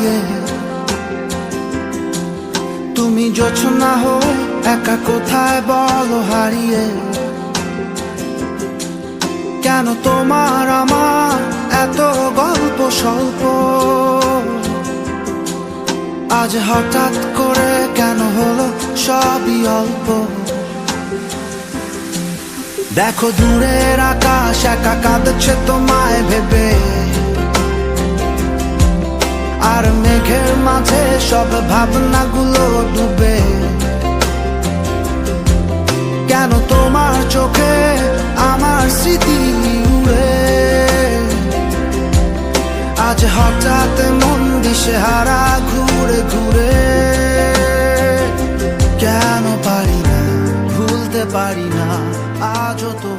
হারিয়ে। তুমি জোছনা হয়ে একা কোথায় বলো হারিয়ে। কেন তোমার আমার এত গল্প স্বল্প, আজ হঠাৎ করে কেন হলো সবই অল্প। দেখো দূরের আকাশ একা কাঁদছে তোমায় ভেবে, আর মেঘের মাঝে সব ভাবনাগুলো ডুবে। কেন তোমার চোখে আমার স্মৃতি উড়ে, আজ হঠাৎ মন দিশেহারা ঘুরে ঘুরে। কেন পারি না ভুলতে পারি না আজও তো